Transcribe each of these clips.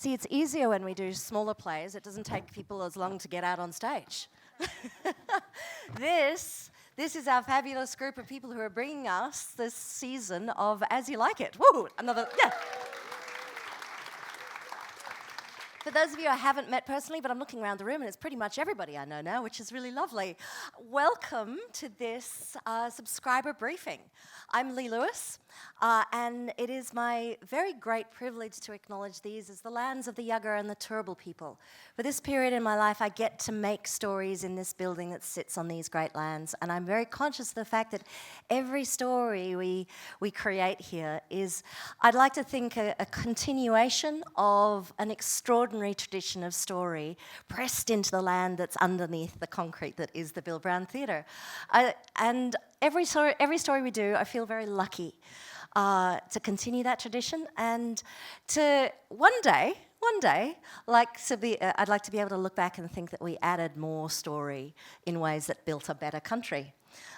See, it's easier when we do smaller plays. It doesn't take people as long to get out on stage. This is our fabulous group of people who are bringing us this season of As You Like It. Woo! Another, yeah. For those of you I haven't met personally, but I'm looking around the room and it's pretty much everybody I know now, which is really lovely. Welcome to this subscriber briefing. I'm Lee Lewis, and it is my very great privilege to acknowledge these as the lands of the Yugger and the Turrbal people. For this period in my life, I get to make stories in this building that sits on these great lands, and I'm very conscious of the fact that every story we create here is, I'd like to think, a continuation of an extraordinary tradition of story pressed into the land that's underneath the concrete that is the Bille Brown Theatre. And every story we do, I feel very lucky to continue that tradition and to one day, I'd like to be able to look back and think that we added more story in ways that built a better country.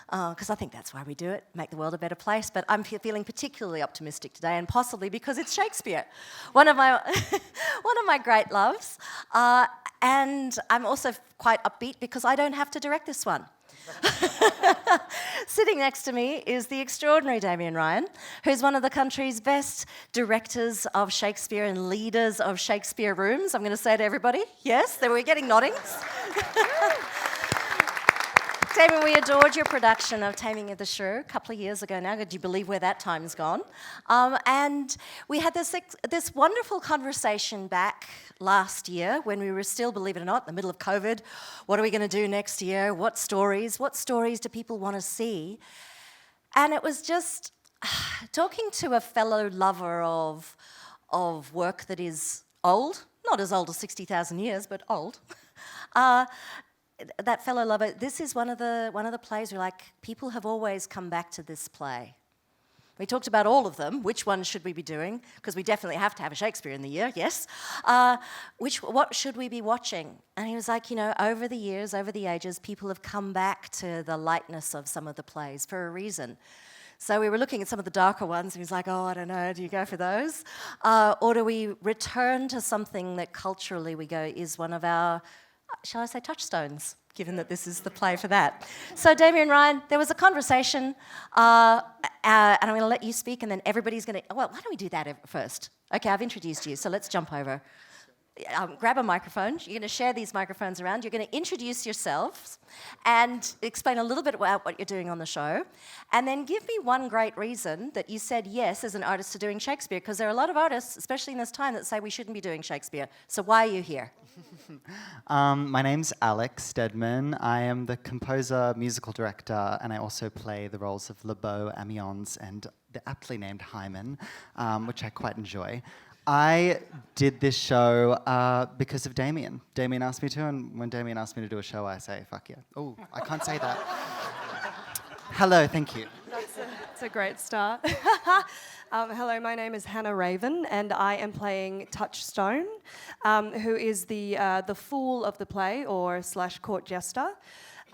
Because I think that's why we do it, make the world a better place. But I'm feeling particularly optimistic today, and possibly because it's Shakespeare, one of my great loves. And I'm also quite upbeat because I don't have to direct this one. Sitting next to me is the extraordinary Damien Ryan, who's one of the country's best directors of Shakespeare and leaders of Shakespeare rooms. I'm going to say to everybody, yes, we're getting noddings. Damien, we adored your production of Taming of the Shrew a couple of years ago now. Could you believe where that time's gone? And we had this wonderful conversation back last year when we were still, believe it or not, in the middle of COVID. What are we going to do next year? What stories do people want to see? And it was just talking to a fellow lover of work that is old, not as old as 60,000 years, but old. That fellow lover, this is one of the plays where, like, people have always come back to this play. We talked about all of them. Which one should we be doing? Because we definitely have to have a Shakespeare in the year, yes. What should we be watching? And he was like, over the years, over the ages, people have come back to the lightness of some of the plays for a reason. So we were looking at some of the darker ones, and he was like, I don't know, do you go for those? Or do we return to something that culturally we go is one of our, shall I say, touchstones, given that this is the play for that. So Damien Ryan, there was a conversation, and I'm going to let you speak, and then everybody's going to, well, why don't we do that first? Okay, I've introduced you, so let's jump over. Grab a microphone. You're going to share these microphones around. You're going to introduce yourselves and explain a little bit about what you're doing on the show, and then give me one great reason that you said yes as an artist to doing Shakespeare, because there are a lot of artists, especially in this time, that say we shouldn't be doing Shakespeare. So why are you here? My name's Alex Stedman. I am the composer, musical director, and I also play the roles of Le Beau, Amiens, and the aptly named Hymen, which I quite enjoy. I did this show because of Damien. Damien asked me to, and when Damien asked me to do a show, I say, fuck yeah. Oh, I can't say that. Hello, thank you. That's a great start. Hello, my name is Hannah Raven, and I am playing Touchstone, who is the fool of the play, or / court jester.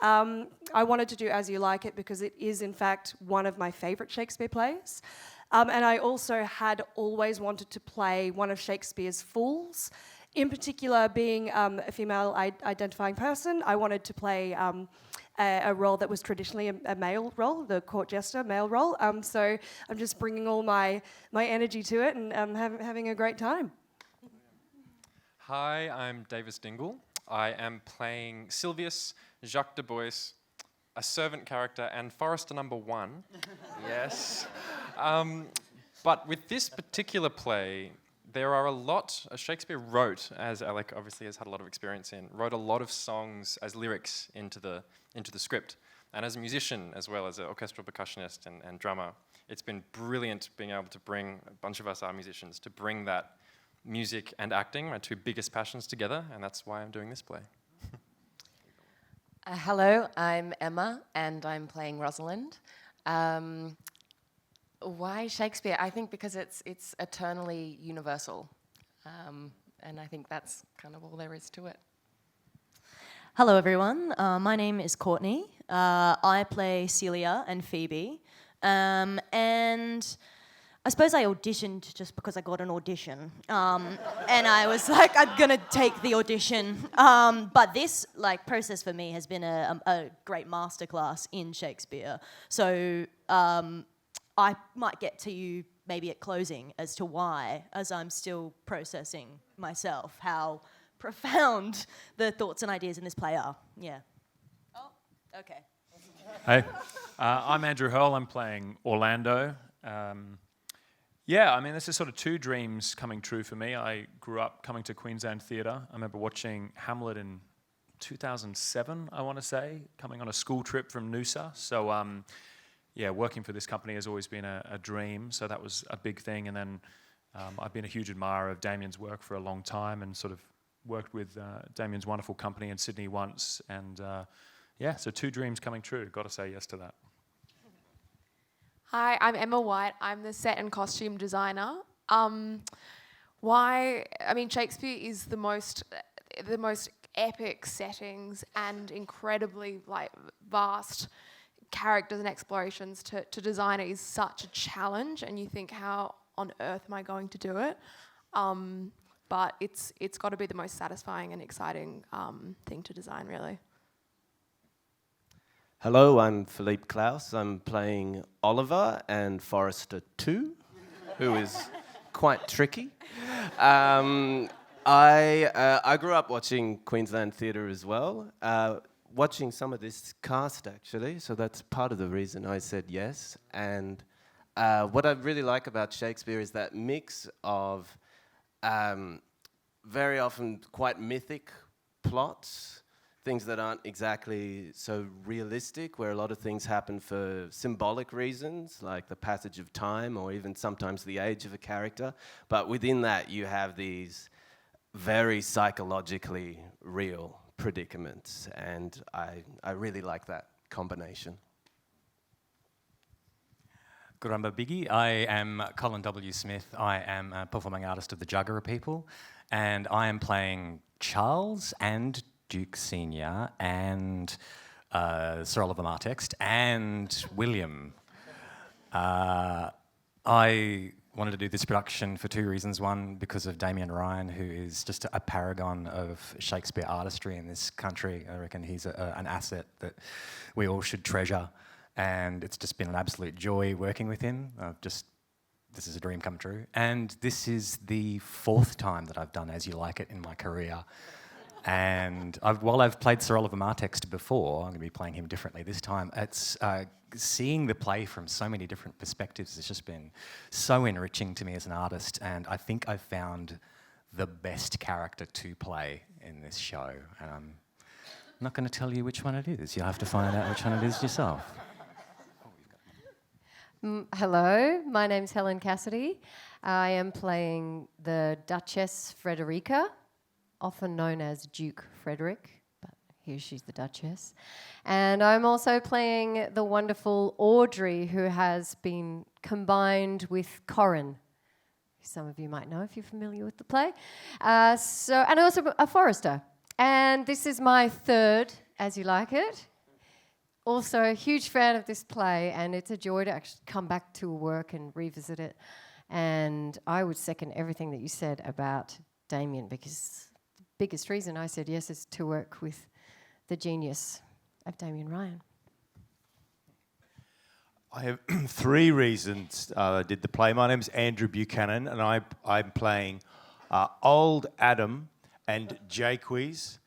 I wanted to do As You Like It because it is, in fact, one of my favourite Shakespeare plays. And I also had always wanted to play one of Shakespeare's fools. In particular, being a female identifying person, I wanted to play a role that was traditionally a male role, the court jester male role. So I'm just bringing all my energy to it and having a great time. Hi, I'm Davis Dingle. I am playing Silvius, Jacques de Bois, a servant character, and Forester number 1. Yes. But with this particular play, there are a lot, Shakespeare wrote, as Alec obviously has had a lot of experience in, wrote a lot of songs as lyrics into the script. And as a musician, as well as an orchestral percussionist and drummer, it's been brilliant being able to bring, a bunch of us are musicians, to bring that music and acting, my two biggest passions, together, and that's why I'm doing this play. Hello, I'm Emma, and I'm playing Rosalind. Why Shakespeare? I think because it's eternally universal, and I think that's kind of all there is to it. Hello, everyone. My name is Courtney. I play Celia and Phoebe, and I suppose I auditioned just because I got an audition. And I was like, I'm gonna take the audition. But this process for me has been a great masterclass in Shakespeare. So I might get to you maybe at closing as to why, as I'm still processing myself, how profound the thoughts and ideas in this play are. Yeah. Oh, okay. Hey, I'm Andrew Hurl. I'm playing Orlando. Yeah, I mean, this is sort of two dreams coming true for me. I grew up coming to Queensland Theatre. I remember watching Hamlet in 2007, I want to say, coming on a school trip from Noosa. So, yeah, working for this company has always been a dream. So that was a big thing. And then I've been a huge admirer of Damien's work for a long time and sort of worked with Damien's wonderful company in Sydney once. And yeah, so two dreams coming true. Got to say yes to that. Hi, I'm Emma White. I'm the set and costume designer. Shakespeare is the most epic settings and incredibly vast characters and explorations to design it is such a challenge, and you think, how on earth am I going to do it? But it's got to be the most satisfying and exciting thing to design, really. Hello, I'm Philippe Klaus. I'm playing Oliver and Forrester too, who is quite tricky. I grew up watching Queensland Theatre as well, watching some of this cast actually, so that's part of the reason I said yes. And what I really like about Shakespeare is that mix of very often quite mythic plots, things that aren't exactly so realistic, where a lot of things happen for symbolic reasons, like the passage of time or even sometimes the age of a character. But within that, you have these very psychologically real predicaments, and I really like that combination. Guramba Biggie. I am Colin W. Smith. I am a performing artist of the Juggera people, and I am playing Charles and Duke Senior and Sir Oliver Martext and William. I wanted to do this production for two reasons. One, because of Damien Ryan, who is just a paragon of Shakespeare artistry in this country. I reckon he's an asset that we all should treasure, and it's just been an absolute joy working with him. This is a dream come true. And this is the fourth time that I've done As You Like It in my career. And while I've played Sir Oliver Martext before, I'm going to be playing him differently this time. It's seeing the play from so many different perspectives has just been so enriching to me as an artist, and I think I've found the best character to play in this show. And I'm not going to tell you which one it is. You'll have to find out which one it is yourself. Hello, my name's Helen Cassidy. I am playing the Duchess Frederica, often known as Duke Frederick, but here she's the Duchess. And I'm also playing the wonderful Audrey, who has been combined with Corin, who some of you might know if you're familiar with the play. And also a Forrester. And this is my third As You Like It. Also a huge fan of this play, and it's a joy to actually come back to work and revisit it. And I would second everything that you said about Damien, because biggest reason I said yes is to work with the genius of Damien Ryan. I have three reasons I did the play. My name's Andrew Buchanan, and I'm playing Old Adam and Jaques.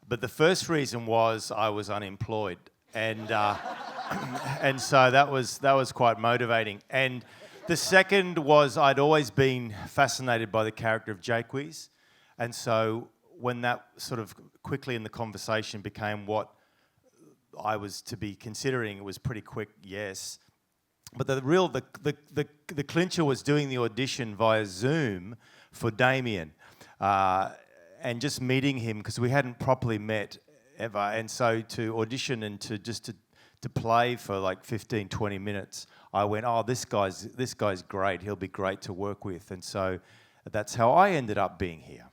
But the first reason was I was unemployed, and and so that was quite motivating. And the second was I'd always been fascinated by the character of Jaques, and so when that sort of quickly in the conversation became what I was to be considering, it was pretty quick yes. But the clincher was doing the audition via Zoom for Damien, and just meeting him, because we hadn't properly met ever, and so to audition and to play for like 15, 20 minutes, I went, oh, this guy's great. He'll be great to work with, and so that's how I ended up being here.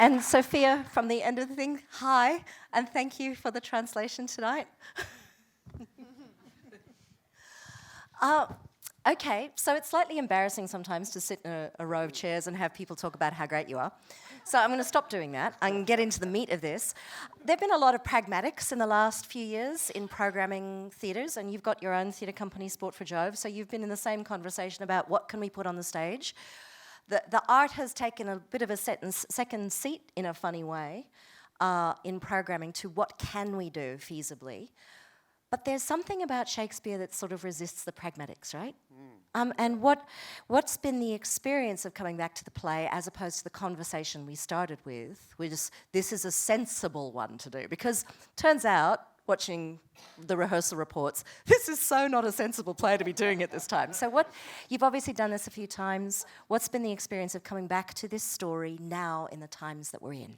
And Sophia, from the end of the thing, hi, and thank you for the translation tonight. Okay, so it's slightly embarrassing sometimes to sit in a row of chairs and have people talk about how great you are. So I'm going to stop doing that and get into the meat of this. There have been a lot of pragmatics in the last few years in programming theatres, and you've got your own theatre company, Sport for Jove, so you've been in the same conversation about what can we put on the stage. The art has taken a bit of a second seat in a funny way in programming to what can we do feasibly. But there's something about Shakespeare that sort of resists the pragmatics, right? And what's been the experience of coming back to the play as opposed to the conversation we started with, which is this is a sensible one to do? Because turns out, watching the rehearsal reports, this is so not a sensible play to be doing at this time. So you've obviously done this a few times. What's been the experience of coming back to this story now in the times that we're in?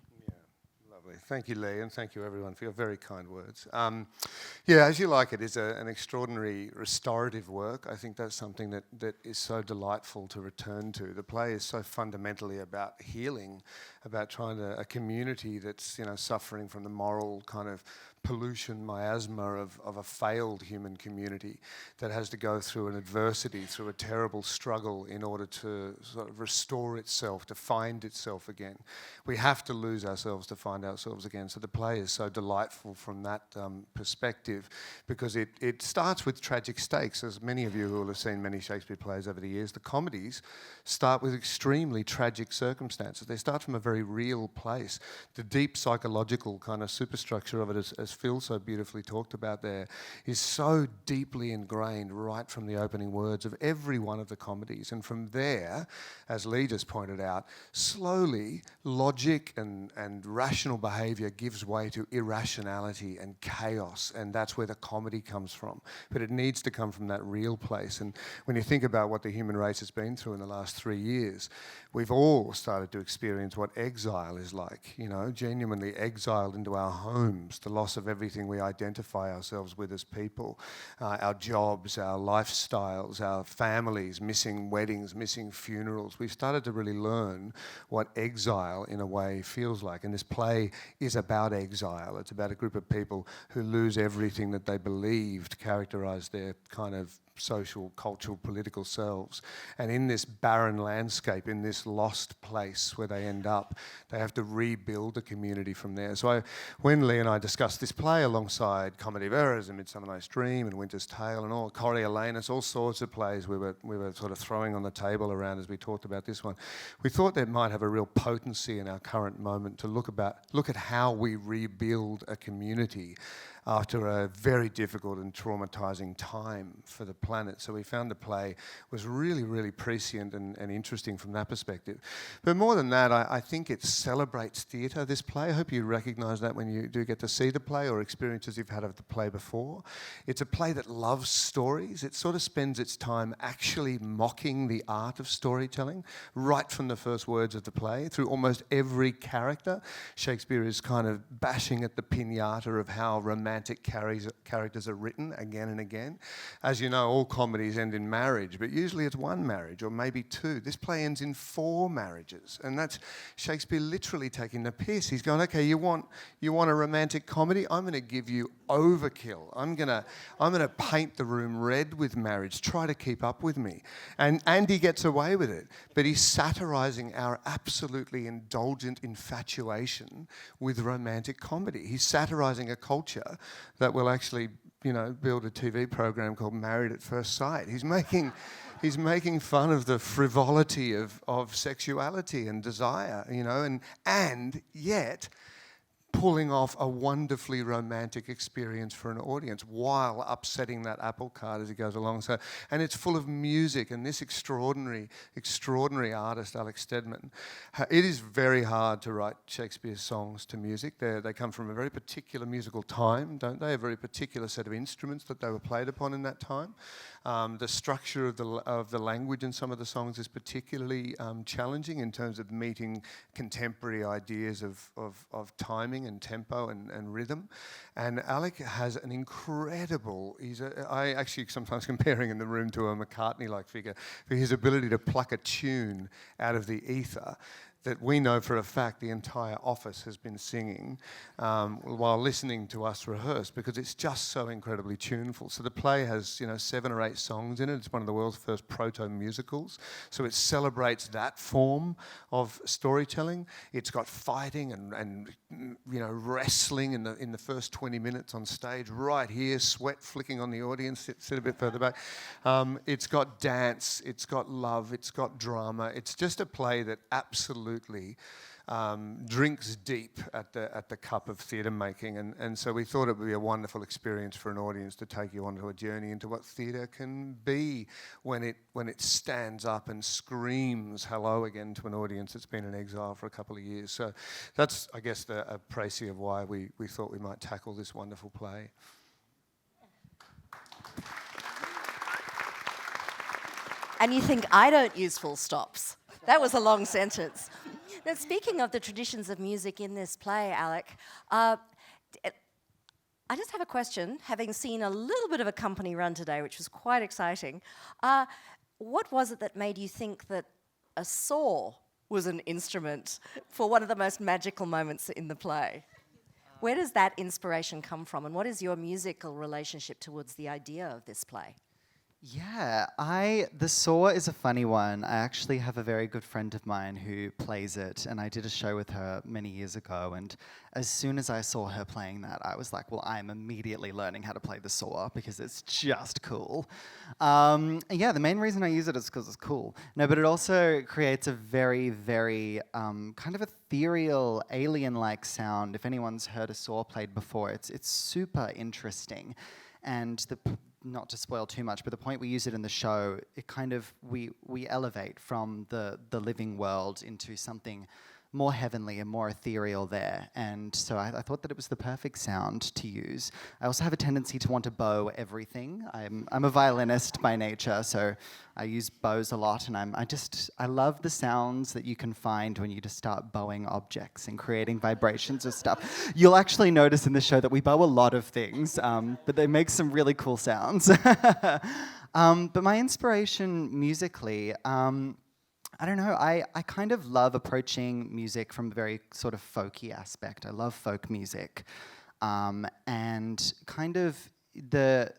Thank you, Lee, and thank you, everyone, for your very kind words. Yeah, As You Like It is an extraordinary restorative work. I think that's something that is so delightful to return to. The play is so fundamentally about healing, about trying to a community that's suffering from the moral kind of pollution, miasma of a failed human community that has to go through an adversity, through a terrible struggle in order to sort of restore itself, to find itself again. We have to lose ourselves to find ourselves again. So the play is so delightful from that perspective, because it starts with tragic stakes. As many of you who will have seen many Shakespeare plays over the years, the comedies start with extremely tragic circumstances. They start from a very real place. The deep psychological kind of superstructure of it, as Phil so beautifully talked about there, is so deeply ingrained right from the opening words of every one of the comedies. And from there, as Lee just pointed out, slowly logic and rational behaviour gives way to irrationality and chaos, and that's where the comedy comes from. But it needs to come from that real place. And when you think about what the human race has been through in the last 3 years, we've all started to experience what exile is like, genuinely exiled into our homes, the loss of everything we identify ourselves with as people, our jobs, our lifestyles, our families, missing weddings, missing funerals. We've started to really learn what exile in a way feels like. And this play is about exile. It's about a group of people who lose everything that they believed characterised their kind of social, cultural, political selves. And in this barren landscape, in this lost place where they end up, they have to rebuild the community from there. So when Lee and I discussed this play alongside Comedy of Errors and Midsummer Night's Dream and Winter's Tale and all, Coriolanus, all sorts of plays we were sort of throwing on the table around as we talked about this one, we thought that might have a real potency in our current moment to look at how we rebuild a community after a very difficult and traumatising time for the planet. So we found the play was really, really prescient and interesting from that perspective. But more than that, I think it celebrates theatre, this play. I hope you recognise that when you do get to see the play or experiences you've had of the play before. It's a play that loves stories. It sort of spends its time actually mocking the art of storytelling right from the first words of the play through almost every character. Shakespeare is kind of bashing at the piñata of how romantic characters are written again and again. As you know, all comedies end in marriage, but usually it's one marriage or maybe two. This play ends in 4 marriages, and that's Shakespeare literally taking the piss. He's going, okay, you want a romantic comedy? I'm going to give you overkill. I'm going to paint the room red with marriage. Try to keep up with me. And he gets away with it, but he's satirising our absolutely indulgent infatuation with romantic comedy. He's satirising a culture that will actually, build a TV program called Married at First Sight. He's making fun of the frivolity of sexuality and desire, and yet pulling off a wonderfully romantic experience for an audience while upsetting that apple cart as he goes along. So, and it's full of music, and this extraordinary artist, Alex Stedman. It is very hard to write Shakespeare's songs to music. They come from a very particular musical time, don't they? A very particular set of instruments that they were played upon in that time. The structure of the language in some of the songs is particularly challenging in terms of meeting contemporary ideas of timing and tempo and rhythm. And Alec has an incredible, I actually sometimes comparing in the room to a McCartney-like figure for his ability to pluck a tune out of the ether that we know for a fact the entire office has been singing while listening to us rehearse, because it's just so incredibly tuneful. So the play has, 7 or 8 songs in it. It's one of the world's first proto-musicals. So it celebrates that form of storytelling. It's got fighting and wrestling in the first 20 minutes on stage, right here, sweat flicking on the audience, sit a bit further back. It's got dance, it's got love, it's got drama. It's just a play that absolutely drinks deep at the cup of theatre making, and so we thought it would be a wonderful experience for an audience to take you onto a journey into what theatre can be when it stands up and screams hello again to an audience that's been in exile for a couple of years. So that's, I guess, a précis of why we thought we might tackle this wonderful play. And you think I don't use full stops. That was a long sentence. Now, speaking of the traditions of music in this play, Alec, I just have a question, having seen a little bit of a company run today, which was quite exciting. What was it that made you think that a saw was an instrument for one of the most magical moments in the play? Where does that inspiration come from, and what is your musical relationship towards the idea of this play? Yeah, the saw is a funny one. I actually have a very good friend of mine who plays it, and I did a show with her many years ago, and as soon as I saw her playing that, I was like, well, I'm immediately learning how to play the saw because it's just cool. Yeah, the main reason I use it is because it's cool. No, but it also creates a very, very kind of ethereal, alien-like sound. If anyone's heard a saw played before, it's super interesting. And not to spoil too much, but the point we use it in the show, it kind of, we elevate from the living world into something more heavenly and more ethereal there. And so I thought that it was the perfect sound to use. I also have a tendency to want to bow everything. I'm a violinist by nature, so I use bows a lot, and I love the sounds that you can find when you just start bowing objects and creating vibrations of stuff. You'll actually notice in the show that we bow a lot of things, but they make some really cool sounds. But my inspiration musically, I don't know, I kind of love approaching music from a very sort of folky aspect. I love folk music. And kind of the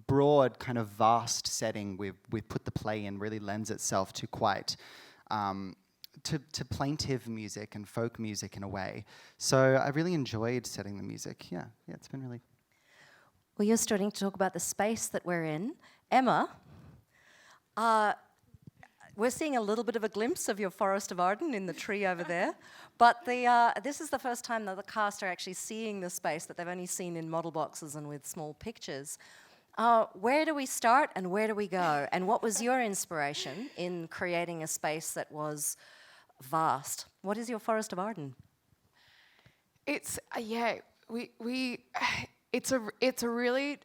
broad kind of vast setting we've put the play in really lends itself to quite, to plaintive music and folk music in a way. So I really enjoyed setting the music. Yeah, it's been really... Well, you're starting to talk about the space that we're in. Emma, we're seeing a little bit of a glimpse of your Forest of Arden in the tree over there, but this is the first time that the cast are actually seeing the space that they've only seen in model boxes and with small pictures. Where do we start and where do we go? And what was your inspiration in creating a space that was vast? What is your Forest of Arden? It's it's a really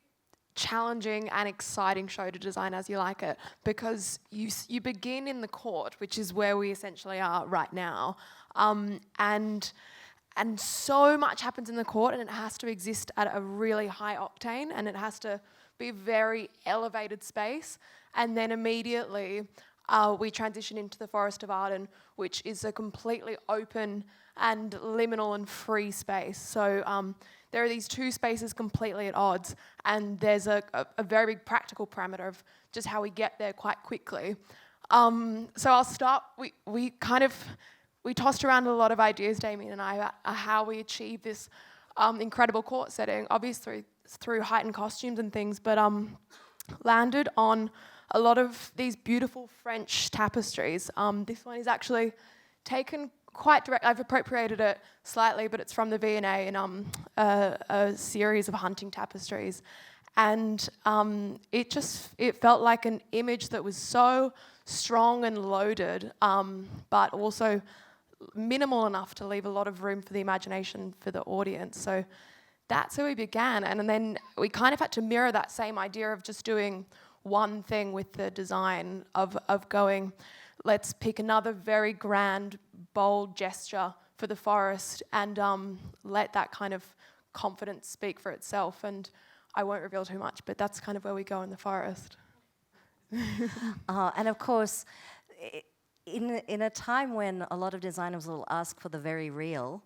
challenging and exciting show to design as you like it, because you begin in the court, which is where we essentially are right now, and so much happens in the court, and it has to exist at a really high octane, and it has to be a very elevated space, and then immediately we transition into the Forest of Arden, which is a completely open and liminal and free space. So there are these two spaces completely at odds, and there's a very big practical parameter of just how we get there quite quickly. So I'll start, we tossed around a lot of ideas, Damien and I, about how we achieve this incredible court setting, obviously through heightened costumes and things, but landed on a lot of these beautiful French tapestries. This one is actually taken quite direct. I've appropriated it slightly, but it's from the V&A and a series of hunting tapestries. And it felt like an image that was so strong and loaded, but also minimal enough to leave a lot of room for the imagination for the audience. So that's where we began. And then we kind of had to mirror that same idea of just doing one thing with the design of going, let's pick another very grand, bold gesture for the forest and let that kind of confidence speak for itself. And I won't reveal too much, but that's kind of where we go in the forest. And of course, in a time when a lot of designers will ask for the very real,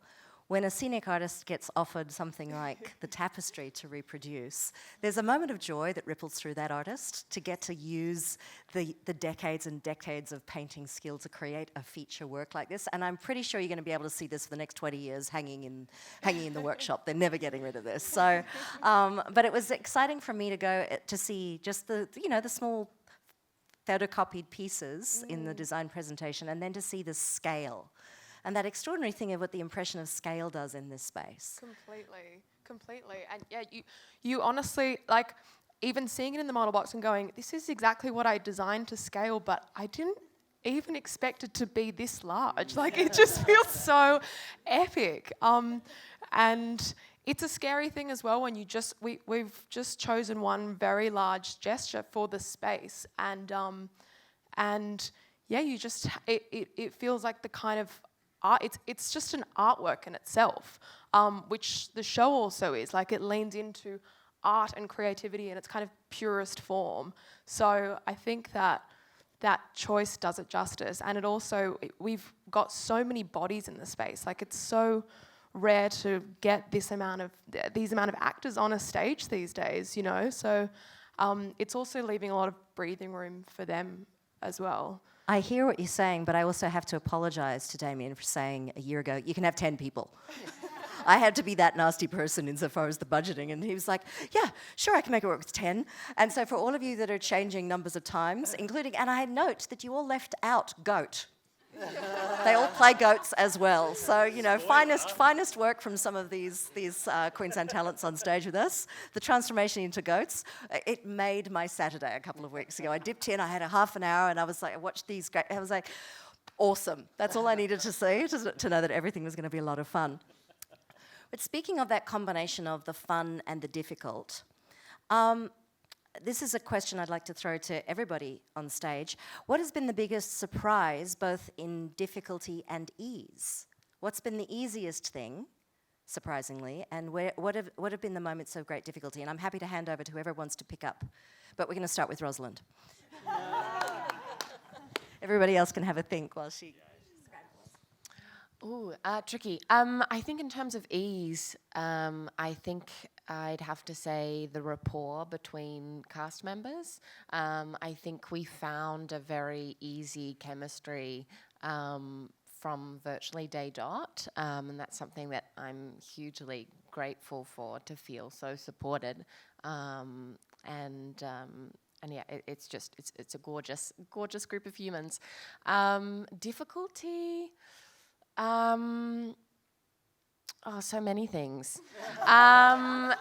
when a scenic artist gets offered something like the tapestry to reproduce, there's a moment of joy that ripples through that artist to get to use the decades and decades of painting skill to create a feature work like this. And I'm pretty sure you're going to be able to see this for the next 20 years hanging in the workshop. They're never getting rid of this. So, but it was exciting for me to go to see just the small photocopied pieces in the design presentation, and then to see the scale. And that extraordinary thing of what the impression of scale does in this space. Completely. And yeah, you honestly, like, even seeing it in the model box and going, this is exactly what I designed to scale, but I didn't even expect it to be this large. Like, it just feels so epic. And it's a scary thing as well when we've just chosen one very large gesture for the space. And yeah, it feels like the kind of art, it's just an artwork in itself, which the show also is. Like, it leans into art and creativity in its kind of purest form. So I think that choice does it justice. And it also, we've got so many bodies in the space. Like, it's so rare to get these amount of actors on a stage these days, you know. So it's also leaving a lot of breathing room for them as well. I hear what you're saying, but I also have to apologise to Damien for saying a year ago, you can have 10 people. I had to be that nasty person insofar as the budgeting, and he was like, yeah, sure, I can make it work with 10. And so for all of you that are changing numbers of times, including, and I note that you all left out goat. They all play goats as well. So, you know, finest work from some of these Queensland talents on stage with us. The transformation into goats, it made my Saturday a couple of weeks ago. I dipped in, I had a half an hour, and I was like, I watched these, I was like, awesome. That's all I needed to see to know that everything was going to be a lot of fun. But speaking of that combination of the fun and the difficult, this is a question I'd like to throw to everybody on stage. What has been the biggest surprise, both in difficulty and ease? What's been the easiest thing, surprisingly, and what have been the moments of great difficulty? And I'm happy to hand over to whoever wants to pick up. But we're going to start with Rosalind. Everybody else can have a think while she... Ooh, tricky. I think in terms of ease, I think I'd have to say the rapport between cast members. I think we found a very easy chemistry from virtually day dot, and that's something that I'm hugely grateful for, to feel so supported. And yeah, it's a gorgeous group of humans. Difficulty. So many things. I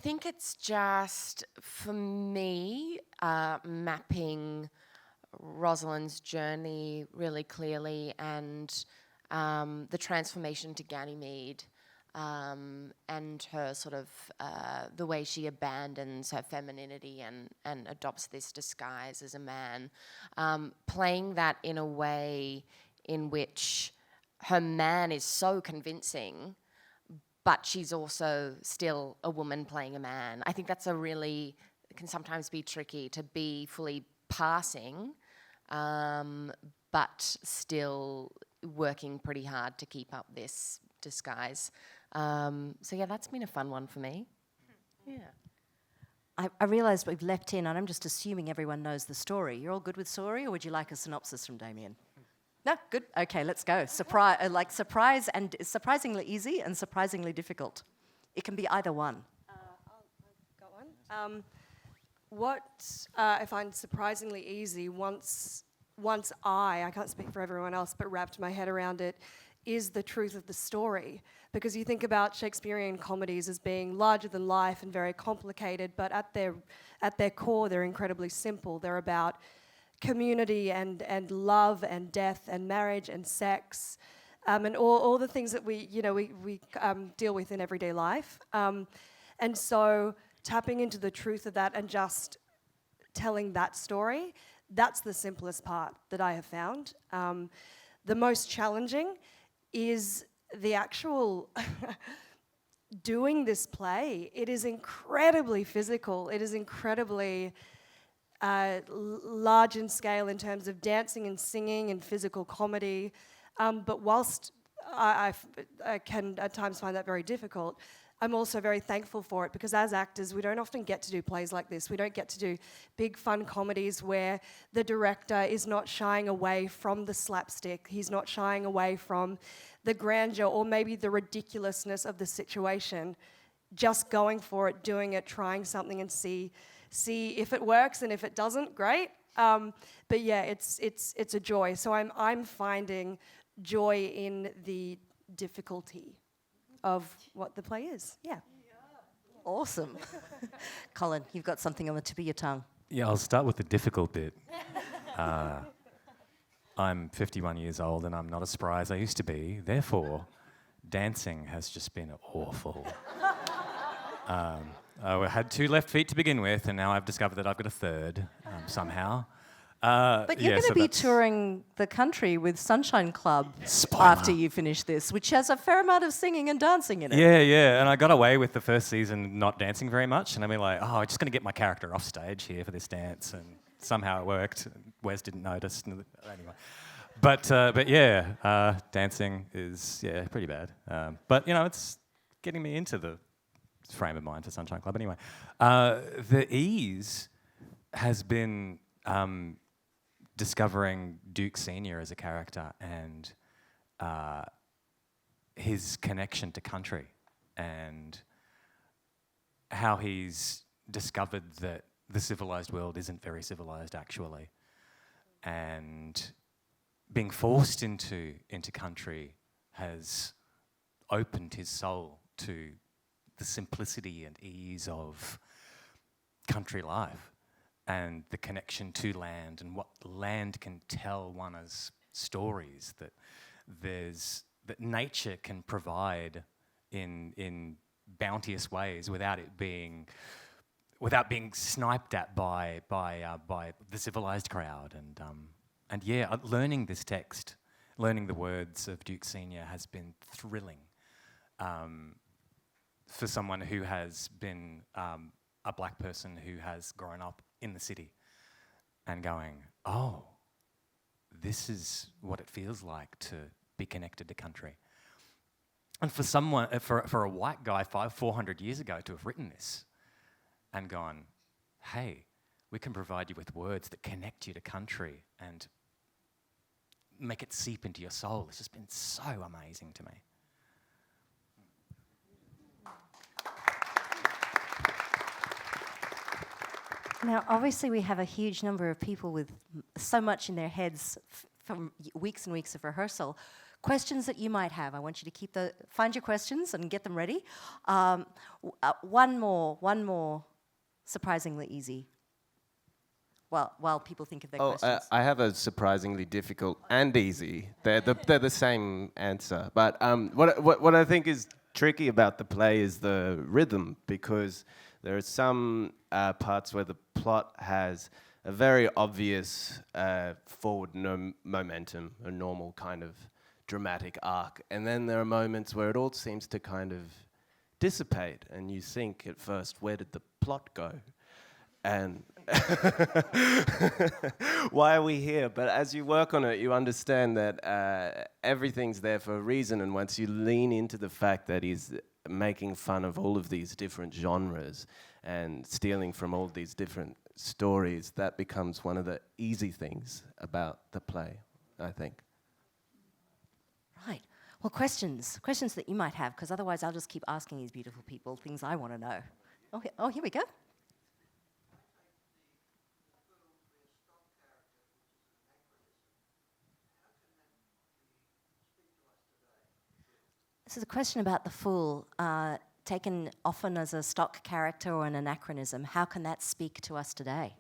think it's just, for me, mapping Rosalind's journey really clearly, and the transformation to Ganymede, and her sort of the way she abandons her femininity and adopts this disguise as a man, playing that in a way in which her man is so convincing, but she's also still a woman playing a man. I think that's it can sometimes be tricky to be fully passing, but still working pretty hard to keep up this disguise. So yeah, that's been a fun one for me. Yeah. I realised we've leapt in, and I'm just assuming everyone knows the story. You're all good with story, or would you like a synopsis from Damien? No? Good? Okay, let's go. Surprise and surprisingly easy and surprisingly difficult. It can be either one. I've got one. What I find surprisingly easy once I can't speak for everyone else, but wrapped my head around it, is the truth of the story. Because you think about Shakespearean comedies as being larger than life and very complicated, but at their core, they're incredibly simple. They're about community and love and death and marriage and sex, and all the things that we deal with in everyday life. And so tapping into the truth of that and just telling that story, that's the simplest part that I have found. The most challenging is the actual doing this play. It is incredibly physical. It is incredibly large in scale in terms of dancing and singing and physical comedy. But whilst I can at times find that very difficult, I'm also very thankful for it, because as actors, we don't often get to do plays like this. We don't get to do big fun comedies where the director is not shying away from the slapstick. He's not shying away from the grandeur or maybe the ridiculousness of the situation. Just going for it, doing it, trying something and see if it works, and if it doesn't, great. But yeah, it's a joy. So I'm finding joy in the difficulty of what the play is. Yeah. Awesome. Colin, you've got something on the tip of your tongue. Yeah, I'll start with the difficult bit. I'm 51 years old and I'm not as spry as I used to be. Therefore, dancing has just been awful. I had 2 left feet to begin with, and now I've discovered that I've got a third somehow. But you're going to be touring the country with Sunshine Club after you finish this, which has a fair amount of singing and dancing in it. Yeah, and I got away with the first season not dancing very much, and I mean like, I'm just going to get my character off stage here for this dance, and somehow it worked. Wes didn't notice. Anyway. But yeah, dancing is pretty bad. But you know, it's getting me into the frame of mind for Sunshine Club anyway. The ease has been discovering Duke Senior as a character and his connection to country, and how he's discovered that the civilized world isn't very civilized actually, and being forced into country has opened his soul to the simplicity and ease of country life, and the connection to land, and what land can tell one as stories that nature can provide in bounteous ways without being sniped at by the civilized crowd. And learning this text, learning the words of Duke Senior has been thrilling for someone who has been a black person who has grown up in the city and going, oh, this is what it feels like to be connected to country. And for someone, for a white guy 400 years ago to have written this and gone, hey, we can provide you with words that connect you to country and make it seep into your soul, it's just been so amazing to me. Now, obviously, we have a huge number of people with so much in their heads from weeks and weeks of rehearsal. Questions that you might have. I want you to find your questions and get them ready. One more, surprisingly easy. While people think of their questions. I have a surprisingly difficult and easy. They're the same answer. But what I think is tricky about the play is the rhythm, because there are some parts where the plot has a very obvious forward momentum, a normal kind of dramatic arc, and then there are moments where it all seems to kind of dissipate, and you think at first, where did the plot go? And why are we here? But as you work on it, you understand that everything's there for a reason, and once you lean into the fact that he's making fun of all of these different genres and stealing from all these different stories, that becomes one of the easy things about the play, I think. Right. Well, questions that you might have, because otherwise I'll just keep asking these beautiful people things I want to know. Oh, here we go. This is a question about the Fool, taken often as a stock character or an anachronism. How can that speak to us today?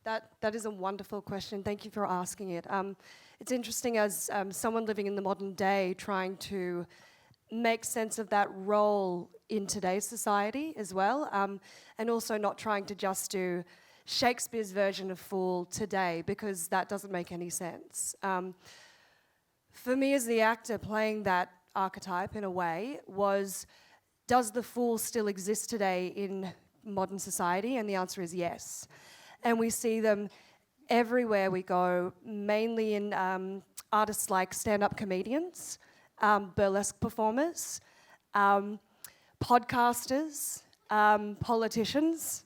That is a wonderful question. Thank you for asking it. It's interesting as someone living in the modern day, trying to make sense of that role in today's society as well, and also not trying to just do Shakespeare's version of Fool today, because that doesn't make any sense. For me as the actor, playing that archetype in a way was, does the Fool still exist today in modern society? And the answer is yes. And we see them everywhere we go, mainly in artists like stand-up comedians, burlesque performers, podcasters, politicians.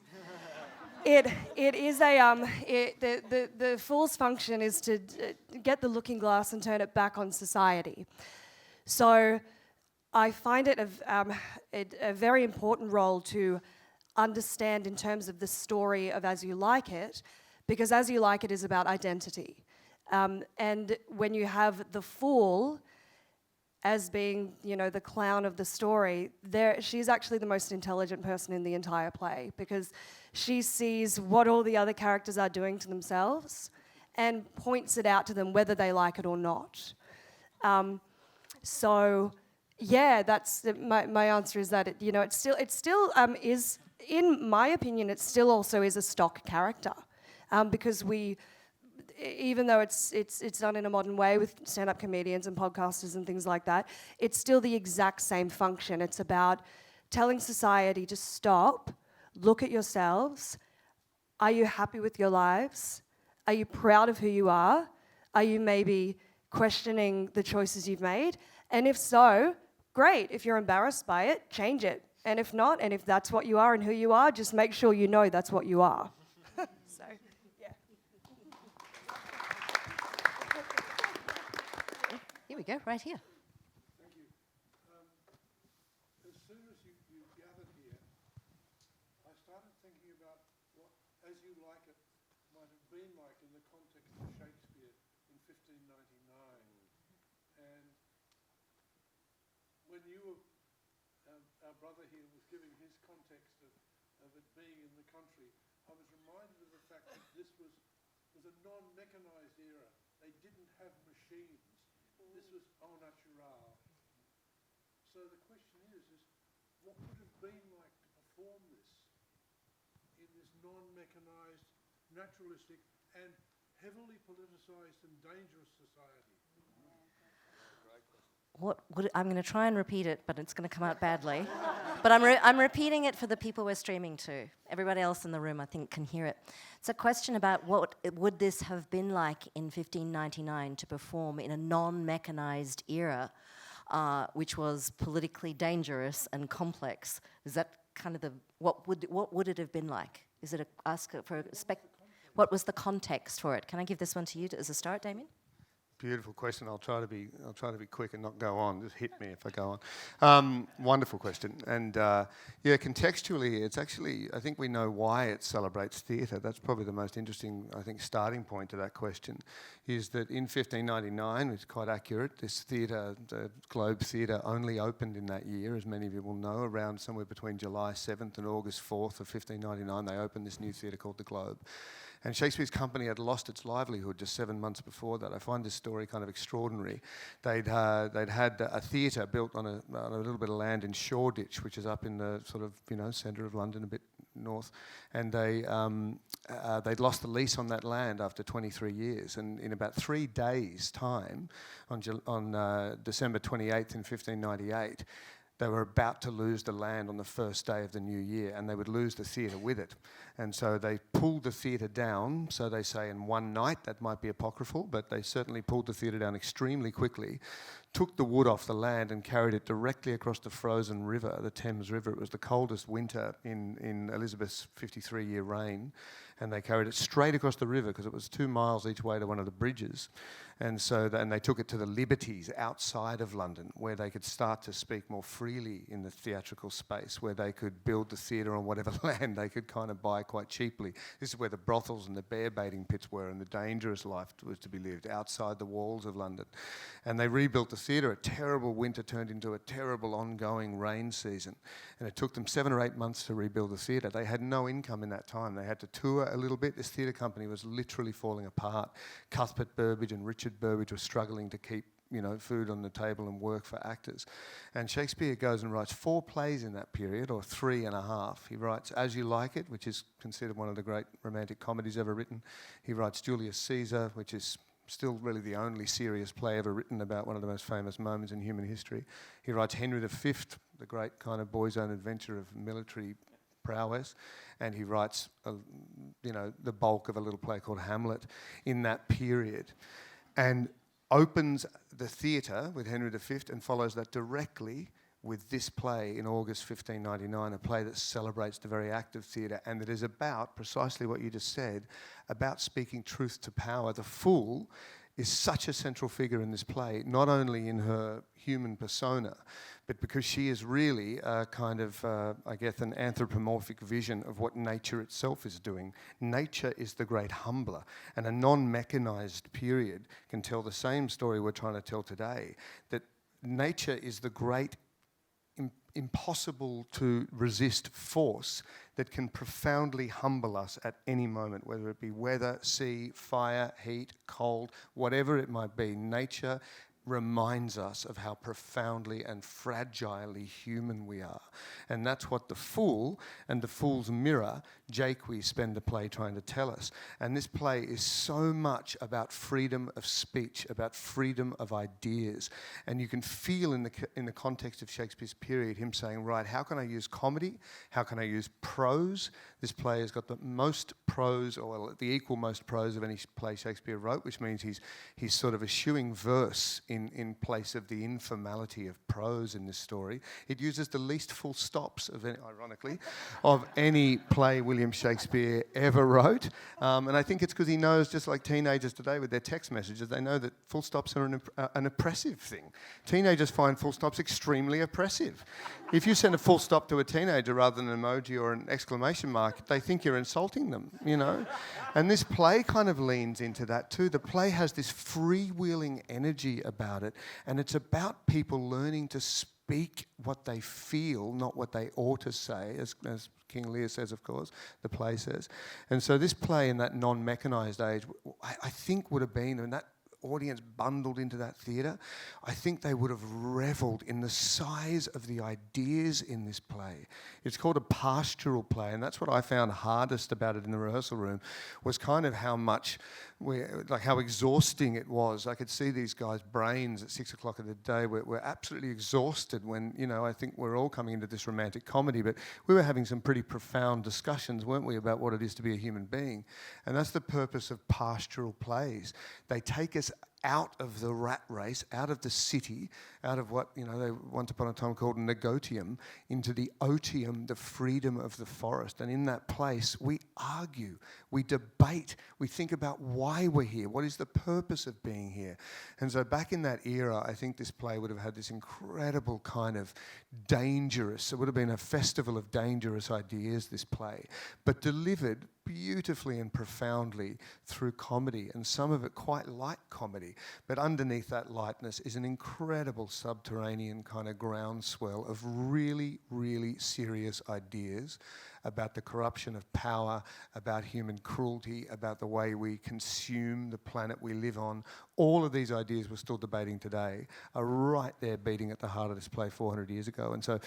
It is the fool's function is to get the looking glass and turn it back on society. So I find it a very important role to understand in terms of the story of As You Like It, because As You Like It is about identity. And when you have the fool as being, the clown of the story, she's actually the most intelligent person in the entire play, because she sees what all the other characters are doing to themselves and points it out to them whether they like it or not. So, yeah, that's my answer is that it still is, in my opinion, it still also is a stock character, because even though it's done in a modern way with stand-up comedians and podcasters and things like that, it's still the exact same function. It's about telling society to stop, look at yourselves. Are you happy with your lives? Are you proud of who you are? Are you maybe questioning the choices you've made? And if so, great. If you're embarrassed by it, change it. And if not, and if that's what you are and who you are, just make sure you know that's what you are. So, yeah. Here we go, right here. Thank you. As soon as you gathered here, I started thinking about what As You Like It might have been like in the context of Shakespeare in 1599. And when you were, our brother here was giving his context of it being in the country, I was reminded of the fact that this was a non-mechanized era. They didn't have machines. This was au natural. So the question is what would have been like to perform this in this non-mechanized, naturalistic, and heavily politicized and dangerous society? I'm going to try and repeat it, but it's going to come out badly. But I'm repeating it for the people we're streaming to. Everybody else in the room, I think, can hear it. It's a question about what would this have been like in 1599 to perform in a non-mechanized era, which was politically dangerous and complex. Is that kind of what would it have been like? Is it what was the context for it? Can I give this one to you as a start, Damien? Beautiful question. I'll try to be quick and not go on. Just hit me if I go on. Wonderful question. And contextually, it's actually, I think we know why it celebrates theatre. That's probably the most interesting, I think, starting point to that question, is that in 1599, which is quite accurate, this theatre, the Globe Theatre, only opened in that year, as many of you will know, around somewhere between July 7th and August 4th of 1599. They opened this new theatre called the Globe. And Shakespeare's company had lost its livelihood just 7 months before that. I find this story kind of extraordinary. They'd had a theatre built on a little bit of land in Shoreditch, which is up in the sort of centre of London, a bit north. And they'd lost the lease on that land after 23 years. And in about 3 days' time, on December 28th in 1598, they were about to lose the land on the first day of the new year, and they would lose the theatre with it. And so they pulled the theatre down, so they say in one night. That might be apocryphal, but they certainly pulled the theatre down extremely quickly, took the wood off the land and carried it directly across the frozen river, the Thames River. It was the coldest winter in Elizabeth's 53-year reign, and they carried it straight across the river because it was 2 miles each way to one of the bridges. And so they took it to the Liberties outside of London, where they could start to speak more freely in the theatrical space, where they could build the theatre on whatever land they could kind of buy quite cheaply. This is where the brothels and the bear baiting pits were, and the dangerous life was to be lived outside the walls of London. And they rebuilt the theatre. A terrible winter turned into a terrible ongoing rain season. And it took them 7 or 8 months to rebuild the theatre. They had no income in that time. They had to tour a little bit. This theatre company was literally falling apart. Cuthbert Burbage and Richard Burbage were struggling to keep food on the table and work for actors. And Shakespeare goes and writes 4 plays in that period, or 3.5. He writes As You Like It, which is considered one of the great romantic comedies ever written. He writes Julius Caesar, which is still really the only serious play ever written about one of the most famous moments in human history. He writes Henry V, the great kind of boy's own adventure of military prowess, and he writes, the bulk of a little play called Hamlet in that period, and opens the theatre with Henry V and follows that directly with this play in August 1599, a play that celebrates the very act of theatre and that is about precisely what you just said, about speaking truth to power. The Fool is such a central figure in this play, not only in her human persona, but because she is really a kind of, an anthropomorphic vision of what nature itself is doing. Nature is the great humbler, and a non-mechanized period can tell the same story we're trying to tell today, that nature is the great impossible to resist force that can profoundly humble us at any moment, whether it be weather, sea, fire, heat, cold, whatever it might be. Nature reminds us of how profoundly and fragilely human we are. And that's what The Fool and The Fool's Mirror, Jaques spend the play trying to tell us. And this play is so much about freedom of speech, about freedom of ideas. And you can feel in the context of Shakespeare's period him saying, right, how can I use comedy? How can I use prose? This play has got the most prose, or the equal most prose of any play Shakespeare wrote, which means he's sort of eschewing verse in place of the informality of prose in this story. It uses the least full stops, ironically, of any play William Shakespeare ever wrote. And I think it's because he knows, just like teenagers today with their text messages, they know that full stops are an oppressive thing. Teenagers find full stops extremely oppressive. If you send a full stop to a teenager rather than an emoji or an exclamation mark, they think you're insulting them, And this play kind of leans into that too. The play has this freewheeling energy about it, and it's about people learning to speak what they feel, not what they ought to say, as King Lear says, of course, the play says. And so this play in that non-mechanized age, I think would have been, and that audience bundled into that theatre, I think they would have revelled in the size of the ideas in this play. It's called a pastoral play, and that's what I found hardest about it in the rehearsal room, was kind of how exhausting it was. I could see these guys' brains at 6 o'clock of the day were absolutely exhausted when, I think we're all coming into this romantic comedy, but we were having some pretty profound discussions, weren't we, about what it is to be a human being. And that's the purpose of pastoral plays. They take us out of the rat race, out of the city, out of what, they once upon a time called negotium, into the otium, the freedom of the forest. And in that place, we argue, we debate, we think about why we're here, what is the purpose of being here. And so back in that era, I think this play would have had this incredible kind of dangerous, it would have been a festival of dangerous ideas, this play, but delivered beautifully and profoundly through comedy, and some of it quite light comedy. But underneath that lightness is an incredible subterranean kind of groundswell of really, really serious ideas about the corruption of power, about human cruelty, about the way we consume the planet we live on. All of these ideas we're still debating today are right there beating at the heart of this play 400 years ago. And so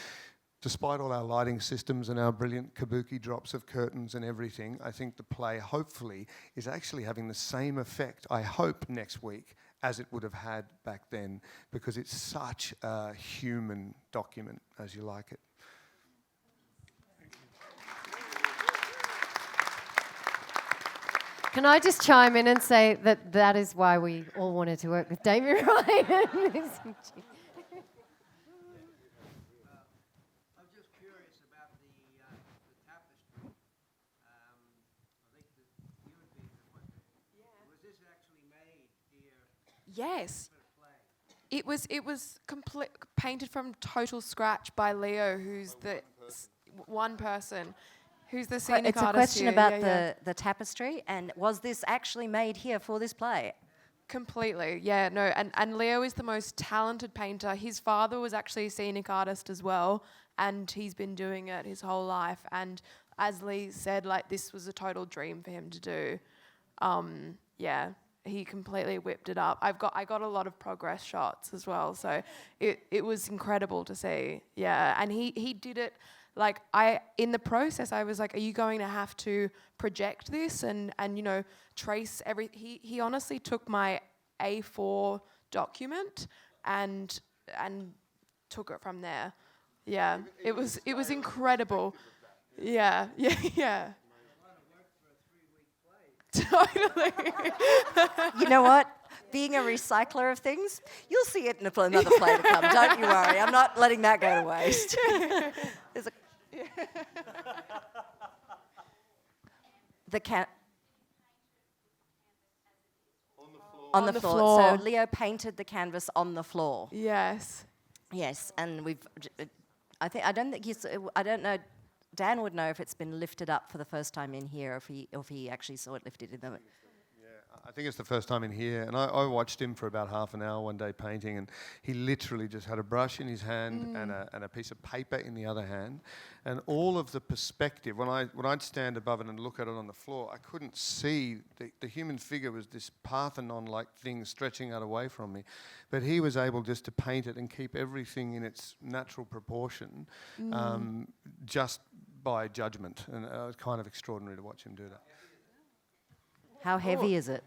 despite all our lighting systems and our brilliant kabuki drops of curtains and everything, I think the play, hopefully, is actually having the same effect, I hope, next week as it would have had back then, because it's such a human document, as you like it. Can I just chime in and say that is why we all wanted to work with Damien Ryan? Yes. It was painted from total scratch by Leo, who's the one person, who's the scenic It's a artist question here. about Yeah. the tapestry, and was this actually made here for this play? Completely, yeah, no, and Leo is the most talented painter. His father was actually a scenic artist as well, and he's been doing it his whole life. And as Lee said, this was a total dream for him to do. Yeah. He completely whipped it up. I got a lot of progress shots as well, so it was incredible to see. Yeah, and he did it in the process. I was like, are you going to have to project this and trace every? He honestly took my A4 document and took it from there. Yeah, it was incredible. Yeah, yeah, yeah. Totally. You know what? Being a recycler of things, you'll see it in another play to come. Don't you worry. I'm not letting that go to waste. There's a the cat on the floor. So Leo painted the canvas on the floor. Yes. Yes, and I don't know. Dan would know if it's been lifted up for the first time in here, or if he actually saw it lifted in the. I think it's the first time in here, and I watched him for about half an hour one day painting, and he literally just had a brush in his hand and a piece of paper in the other hand, and all of the perspective. When I'd stand above it and look at it on the floor, I couldn't see the human figure was this Parthenon-like thing stretching out away from me, but he was able just to paint it and keep everything in its natural proportion, just by judgment, and it was kind of extraordinary to watch him do that. How heavy is it?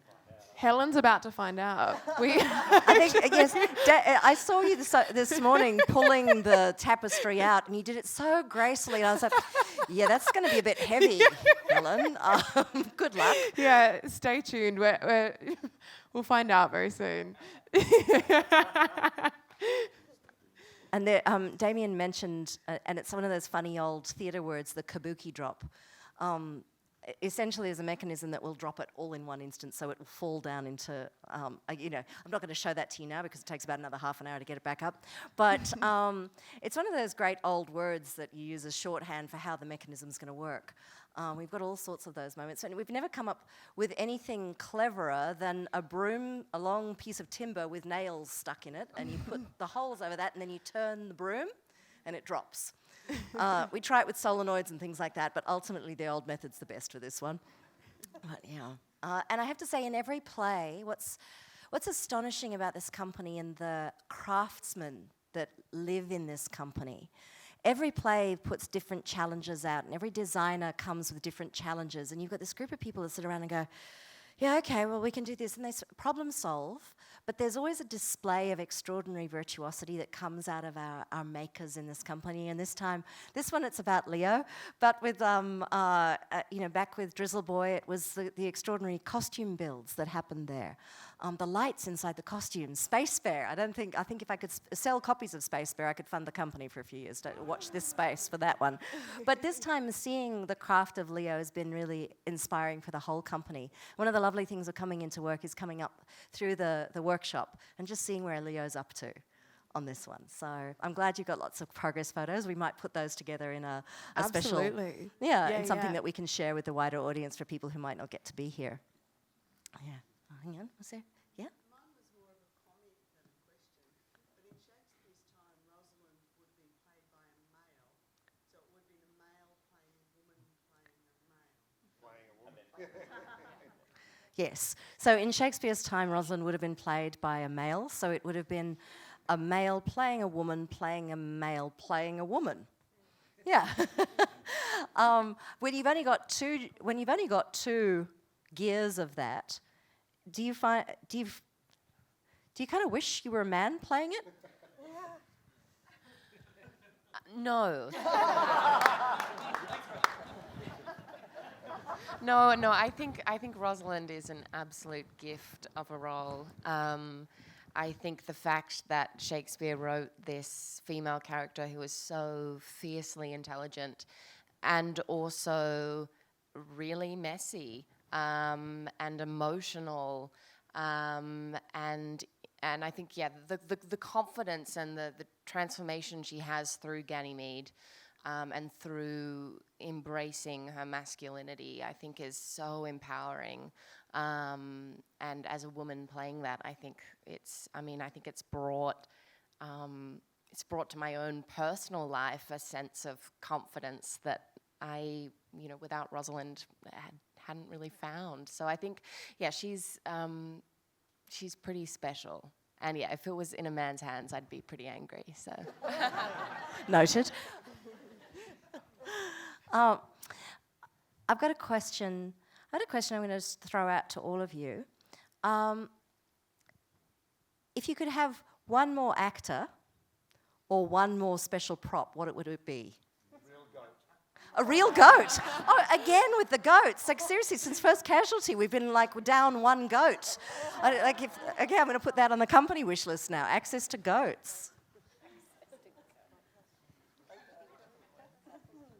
Helen's about to find out. I think, yes, I saw you this morning pulling the tapestry out, and you did it so gracefully. And I was like, yeah, that's going to be a bit heavy, Helen. Good luck. Yeah, stay tuned. We'll find out very soon. And Damien mentioned, and it's one of those funny old theatre words, the kabuki drop. Essentially is a mechanism that will drop it all in one instance, so it will fall down into, I'm not going to show that to you now because it takes about another half an hour to get it back up. But it's one of those great old words that you use as shorthand for how the mechanism's going to work. We've got all sorts of those moments. And we've never come up with anything cleverer than a broom, a long piece of timber with nails stuck in it, and you put the holes over that, and then you turn the broom, and it drops. We try it with solenoids and things like that, but ultimately the old method's the best for this one. But yeah, and I have to say, in every play, what's astonishing about this company and the craftsmen that live in this company, every play puts different challenges out, and every designer comes with different challenges, and you've got this group of people that sit around and go, yeah, okay, well, we can do this, and they problem solve, but there's always a display of extraordinary virtuosity that comes out of our makers in this company, and this one it's about Leo, but with, back with Drizzle Boy, it was the extraordinary costume builds that happened there. The lights inside the costumes, Space Bear. I think if I could sell copies of Space Bear, I could fund the company for a few years to watch this space for that one. But this time, seeing the craft of Leo has been really inspiring for the whole company. One of the lovely things of coming into work is coming up through the workshop and just seeing where Leo's up to on this one. So I'm glad you got lots of progress photos. We might put those together in a special... Absolutely. Yeah, something that we can share with the wider audience for people who might not get to be here. Yeah. Hang on, was there? Yeah? Mine was more of a comment than a question. But in Shakespeare's time, Rosalind would have been played by a male. So it would have been a male playing a woman playing a male. Playing a woman. Yes. So in Shakespeare's time, Rosalind would have been played by a male. So it would have been a male playing a woman playing a male playing a woman. Yeah. When you've only got two gears of that, do you kind of wish you were a man playing it? No. No. I think Rosalind is an absolute gift of a role. I think the fact that Shakespeare wrote this female character who was so fiercely intelligent and also really messy and emotional, and I think the confidence and the transformation she has through Ganymede and through embracing her masculinity, I think is so empowering. And as a woman playing that, I think it's brought to my own personal life a sense of confidence that I, without Rosalind, hadn't really found. So I think, she's pretty special. And if it was in a man's hands, I'd be pretty angry. So Noted. I've got a question. I'm going to just throw out to all of you. If you could have one more actor or one more special prop, what would it be? Real goat. A real goat. Oh, again with the goats. Like seriously, since First Casualty, we've been like down one goat. I'm going to put that on the company wish list now. Access to goats.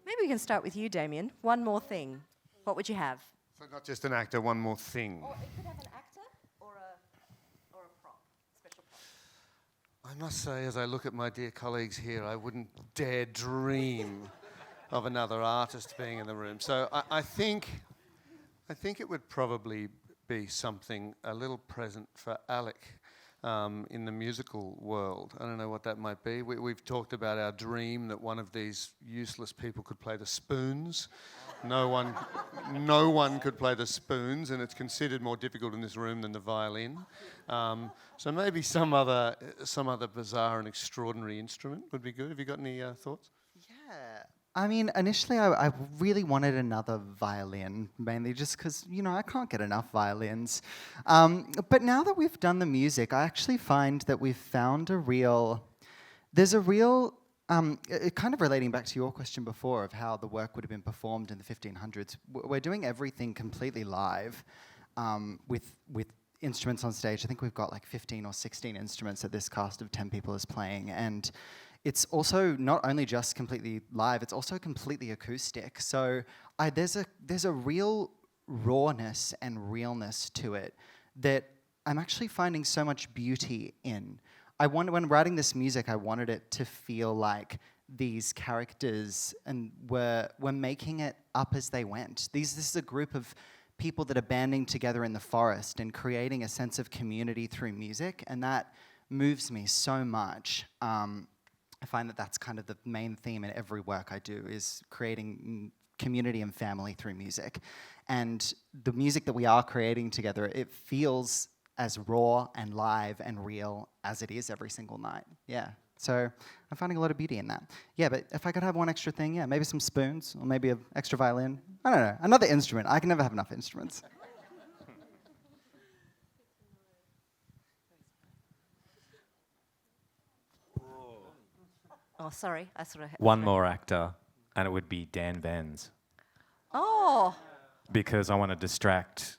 Maybe we can start with you, Damien. One more thing. What would you have? So not just an actor, one more thing. Or it could have an actor or a prop, special prop. I must say, as I look at my dear colleagues here, I wouldn't dare dream of another artist being in the room. So I think it would probably be something a little present for Alec in the musical world. I don't know what that might be. We've talked about our dream that one of these useless people could play the spoons. No one could play the spoons, and it's considered more difficult in this room than the violin. So maybe some other bizarre and extraordinary instrument would be good. Have you got any thoughts? Yeah. I mean, initially I really wanted another violin, mainly just because, I can't get enough violins. But now that we've done the music, I actually find that we've found there's a real, kind of relating back to your question before of how the work would have been performed in the 1500s. We're doing everything completely live with instruments on stage. I think we've got like 15 or 16 instruments that this cast of 10 people is playing. And it's also not only just completely live, it's also completely acoustic. So there's a real rawness and realness to it that I'm actually finding so much beauty in. When writing this music, I wanted it to feel like these characters and were making it up as they went. This is a group of people that are banding together in the forest and creating a sense of community through music, and that moves me so much. I find that that's kind of the main theme in every work I do, is creating community and family through music. And the music that we are creating together, it feels as raw and live and real as it is every single night. Yeah. So I'm finding a lot of beauty in that. Yeah, but if I could have one extra thing, yeah, maybe some spoons or maybe an extra violin. I don't know, another instrument. I can never have enough instruments. Oh, sorry, I sort of... One more actor, and it would be Dan Vans. Oh! Because I want to distract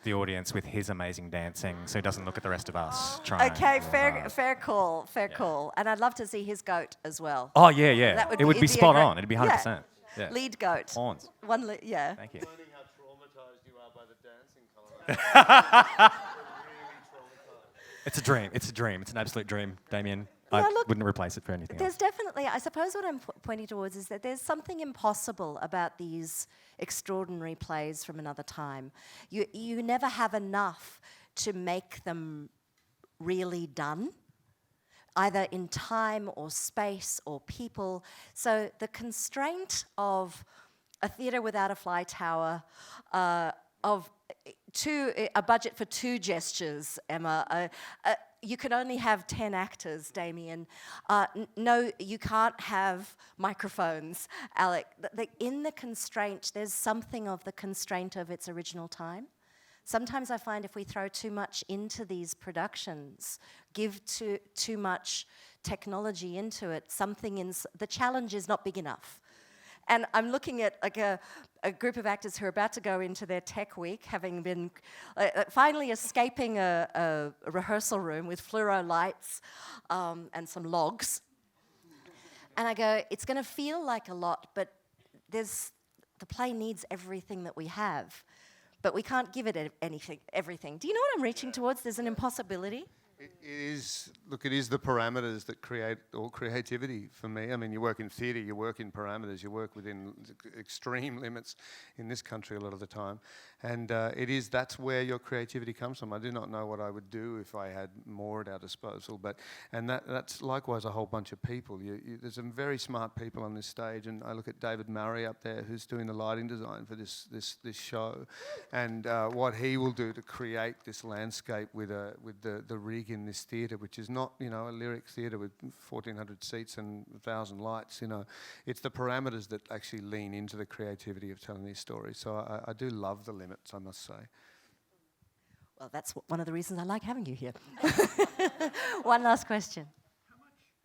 the audience with his amazing dancing so he doesn't look at the rest of us trying. Okay, fair call. And I'd love to see his goat as well. Oh, yeah. It would be spot on. It'd be 100%. Yeah. Lead goat. Horns. Yeah. Thank you. Learning how traumatized you are by the dancing, Colorado. It's a dream. It's an absolute dream, Damien. Yeah, I look, wouldn't replace it for anything else. There's definitely, I suppose what I'm pointing towards is that there's something impossible about these extraordinary plays from another time. You never have enough to make them really done, either in time or space or people. So the constraint of a theatre without a fly tower, of a budget for 2 gestures, Emma. You can only have 10 actors, Damien. No, you can't have microphones, Alec. In the constraint, there's something of the constraint of its original time. Sometimes I find if we throw too much into these productions, give too much technology into it, the challenge is not big enough. And I'm looking at like a group of actors who are about to go into their tech week, having been finally escaping a rehearsal room with fluoro lights and some logs. And I go, it's going to feel like a lot, but the play needs everything that we have. But we can't give it everything. Do you know what I'm reaching towards? There's an impossibility. It is the parameters that create all creativity for me. I mean, you work in theatre, you work in parameters, you work within extreme limits in this country a lot of the time. And that's where your creativity comes from. I do not know what I would do if I had more at our disposal, and that's likewise a whole bunch of people. There's some very smart people on this stage, and I look at David Murray up there, who's doing the lighting design for this show, and what he will do to create this landscape with the rig in this theatre, which is not, a lyric theatre with 1,400 seats and 1,000 lights. It's the parameters that actually lean into the creativity of telling these stories. So I do love the limits, I must say. Well, that's one of the reasons I like having you here. One last question. How much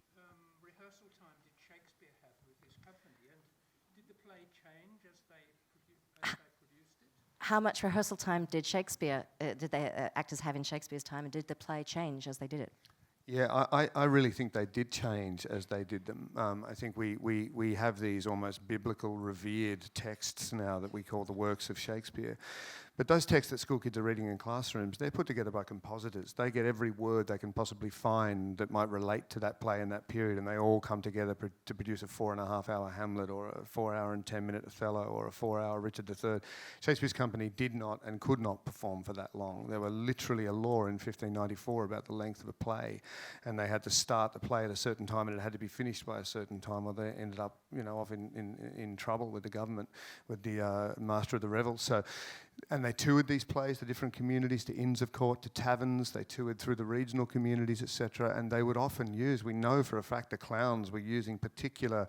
rehearsal time did Shakespeare have with his company, and did the play change how much rehearsal time did actors have in Shakespeare's time, and did the play change as they did it? Yeah, I really think they did change as they did them. I think we have these almost biblical revered texts now that we call the works of Shakespeare. But those texts that school kids are reading in classrooms, they're put together by compositors. They get every word they can possibly find that might relate to that play in that period, and they all come together to produce a 4.5-hour Hamlet, or a 4-hour and 10-minute Othello, or a 4-hour Richard III. Shakespeare's company did not and could not perform for that long. There were literally a law in 1594 about the length of a play, and they had to start the play at a certain time, and it had to be finished by a certain time, or they ended up, off in trouble with the government, with the master of the revel. And they toured these plays to different communities, to Inns of Court, to taverns. They toured through the regional communities, etc. And they would often use, we know for a fact the clowns were using particular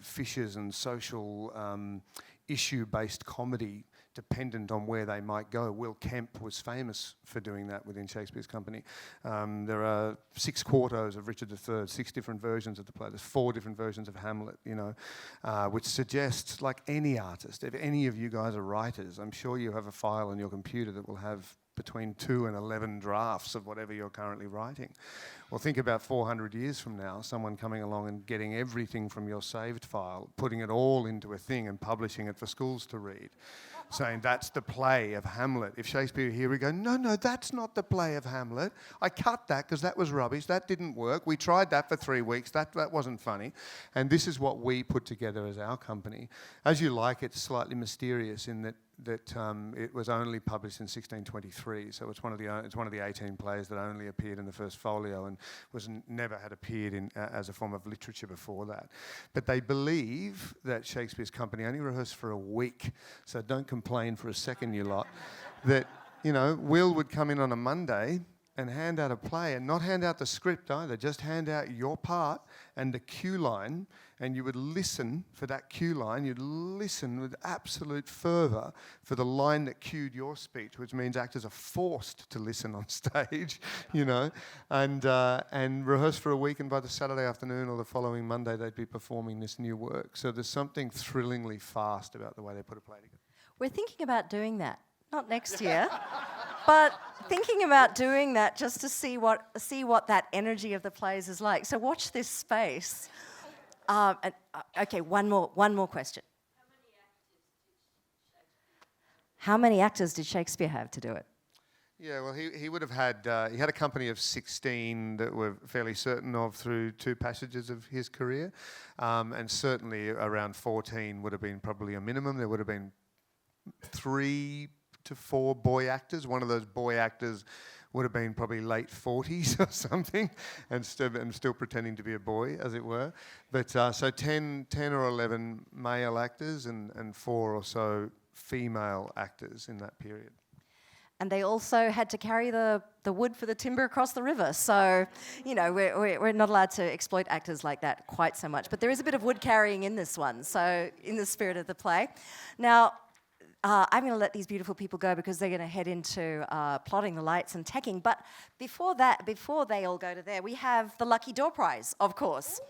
fissures and social issue-based comedy dependent on where they might go. Will Kemp was famous for doing that within Shakespeare's company. There are 6 quartos of Richard III, 6 different versions of the play. There's 4 different versions of Hamlet, which suggests, like any artist, if any of you guys are writers, I'm sure you have a file on your computer that will have between 2 and 11 drafts of whatever you're currently writing. Well, think about 400 years from now, someone coming along and getting everything from your saved file, putting it all into a thing and publishing it for schools to read, saying that's the play of Hamlet. If Shakespeare here, we go, no, that's not the play of Hamlet. I cut that because that was rubbish. That didn't work. We tried that for 3 weeks. That wasn't funny. And this is what we put together as our company. As You Like It's slightly mysterious in that it was only published in 1623, so it's one of the 18 plays that only appeared in the first folio and never had appeared in as a form of literature before that. But they believe that Shakespeare's company only rehearsed for a week, so don't complain for a second, you lot. That Will would come in on a Monday and hand out a play, and not hand out the script either, just hand out your part and the cue line, and you would listen for that cue line. You'd listen with absolute fervour for the line that cued your speech, which means actors are forced to listen on stage, and rehearse for a week, and by the Saturday afternoon or the following Monday, they'd be performing this new work. So there's something thrillingly fast about the way they put a play together. We're thinking about doing that. Not next year, but thinking about doing that just to see what that energy of the plays is like. So watch this space. Okay, one more question. How many actors did Shakespeare have to do it? Yeah, well, he would have had he had a company of 16 that we're fairly certain of through 2 passages of his career, and certainly around 14 would have been probably a minimum. There would have been 3 to 4 boy actors. One of those boy actors would have been probably late 40s or something, and still pretending to be a boy, as it were. But so 10 or 11 male actors and 4 or so female actors in that period. And they also had to carry the wood for the timber across the river. So, we're not allowed to exploit actors like that quite so much. But there is a bit of wood carrying in this one, so in the spirit of the play. Now, I'm going to let these beautiful people go because they're going to head into plotting the lights and teching. But before they all go to there, we have the Lucky Door Prize, of course.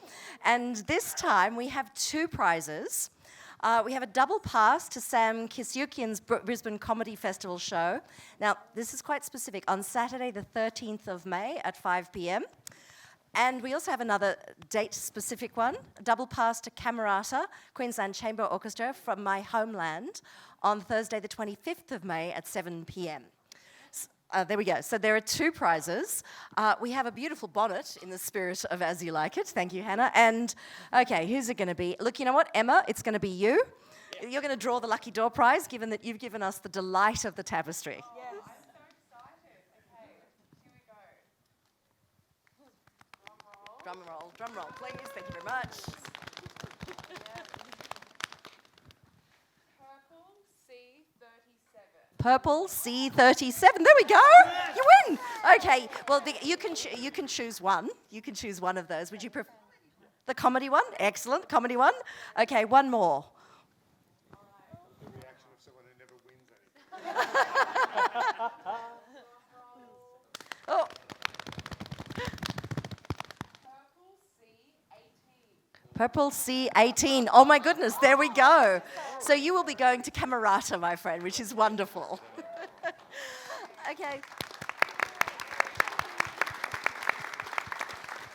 And this time we have 2 prizes. We have a double pass to Sam Kisyukian's Brisbane Comedy Festival show. Now, this is quite specific. On Saturday, the 13th of May at 5 p.m. And we also have another date-specific one, a double pass to Camerata, Queensland Chamber Orchestra from my homeland on Thursday the 25th of May at 7 p.m. There we go. So there are 2 prizes. We have a beautiful bonnet in the spirit of As You Like It. Thank you, Hannah. And, okay, who's it going to be? Look, you know what, Emma? It's going to be you. Yeah. You're going to draw the Lucky Door Prize, given that you've given us the delight of the tapestry. Yes. I'm so excited. Okay, here we go. Drum roll, please. Thank you very much. Purple C37. There we go. You win. Okay. Well, you can choose one. You can choose one of those. Would you prefer the comedy one? Excellent. Comedy one. Okay. One more. The reaction of someone who never wins anything. Oh. Purple C18. Oh my goodness, there we go. So you will be going to Camerata, my friend, which is wonderful. Okay.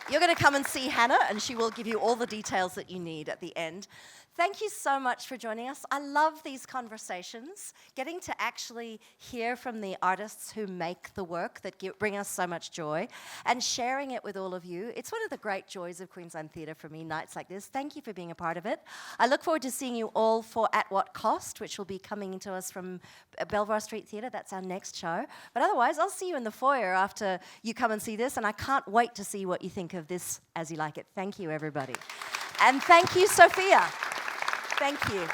You're going to come and see Hannah, and she will give you all the details that you need at the end. Thank you so much for joining us. I love these conversations, getting to actually hear from the artists who make the work that bring us so much joy, and sharing it with all of you. It's one of the great joys of Queensland Theatre for me, nights like this. Thank you for being a part of it. I look forward to seeing you all for At What Cost, which will be coming to us from Belvoir Street Theatre. That's our next show. But otherwise, I'll see you in the foyer after you come and see this, and I can't wait to see what you think of this As You Like It. Thank you, everybody. And thank you, Sophia. Thank you.